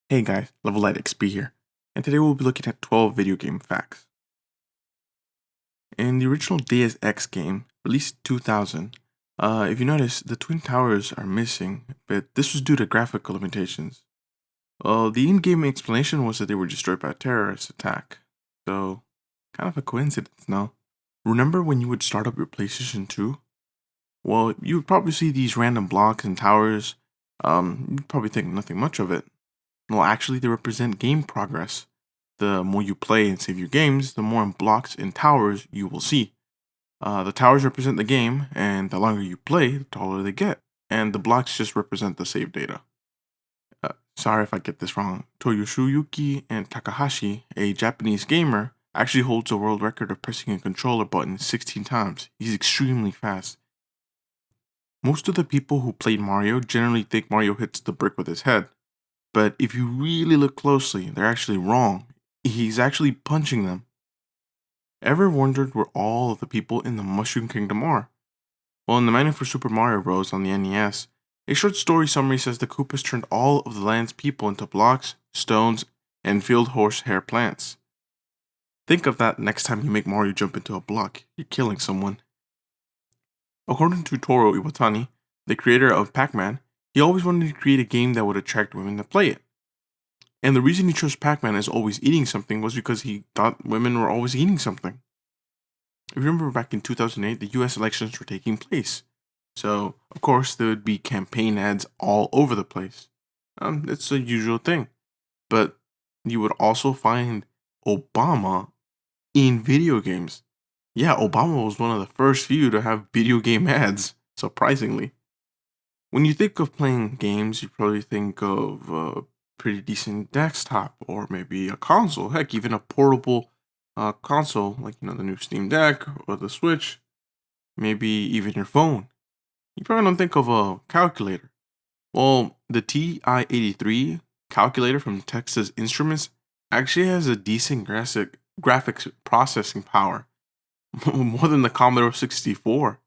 Hey guys, Lite XP here, and today we'll be looking at 12 video game facts. In the original Deus Ex game, released 2000, if you notice, the Twin Towers are missing, but this was due to graphical limitations. Well, the in-game explanation was that they were destroyed by a terrorist attack, so kind of a coincidence, no? Remember when you would start up your PlayStation 2? Well, you would probably see these random blocks and towers, you'd probably think nothing much of it. Well, actually, they represent game progress. The more you play and save your games, the more blocks and towers you will see. The towers represent the game, and the longer you play, the taller they get. And the blocks just represent the save data. Sorry if I get this wrong. Toyoshiyuki and Takahashi, a Japanese gamer, actually holds the world record of pressing a controller button 16 times. He's extremely fast. Most of the people who played Mario generally think Mario hits the brick with his head. But if you really look closely, they're actually wrong. He's actually punching them. Ever wondered where all of the people in the Mushroom Kingdom are? Well, in the manual for Super Mario Bros. On the NES, a short story summary says the Koopas turned all of the land's people into blocks, stones, and field horsehair plants. Think of that next time you make Mario jump into a block. You're killing someone. According to Toru Iwatani, the creator of PacMan, he always wanted to create a game that would attract women to play it. And the reason he chose Pac-Man as always eating something was because he thought women were always eating something. If you remember back in 2008, the US elections were taking place. So, of course, there would be campaign ads all over the place. It's a usual thing. But you would also find Obama in video games. Yeah, Obama was one of the first few to have video game ads, surprisingly. When you think of playing games, you probably think of a pretty decent desktop or maybe a console. Heck, even a portable console like the new Steam Deck or the Switch. Maybe even your phone. You probably don't think of a calculator. Well, the TI-83 calculator from Texas Instruments actually has a decent graphics processing power, more than the Commodore 64.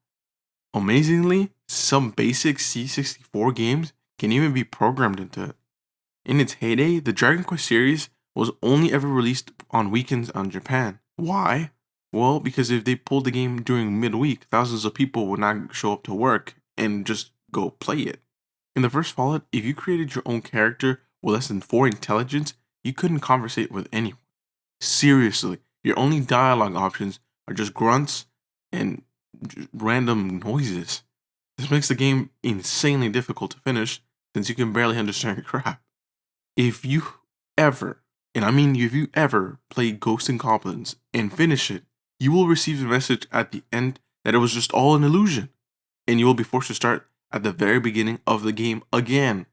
Amazingly, some basic C64 games can even be programmed into it. In its heyday, the Dragon Quest series was only ever released on weekends on Japan. Why? Well, because if they pulled the game during midweek, thousands of people would not show up to work and just go play it. In the first Fallout, if you created your own character with less than 4 intelligence, you couldn't conversate with anyone. Seriously, your only dialogue options are just grunts and random noises. This makes the game insanely difficult to finish since you can barely understand crap. If you ever, and I mean if you ever, play Ghosts and Goblins and finish it, you will receive a message at the end that it was just all an illusion, and you will be forced to start at the very beginning of the game again.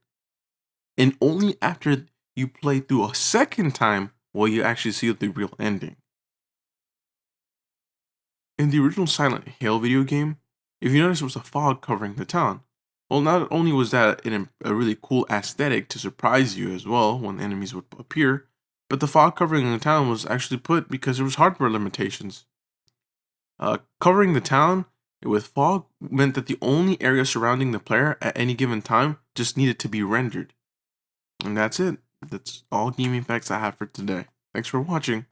And only after you play through a second time will you actually see the real ending. In the original Silent Hill video game, if you notice, it was a fog covering the town. Well, not only was that a really cool aesthetic to surprise you as well when enemies would appear, but the fog covering the town was actually put because there was hardware limitations. Covering the town with fog meant that the only area surrounding the player at any given time just needed to be rendered. And that's it. That's all gaming facts I have for today. Thanks for watching.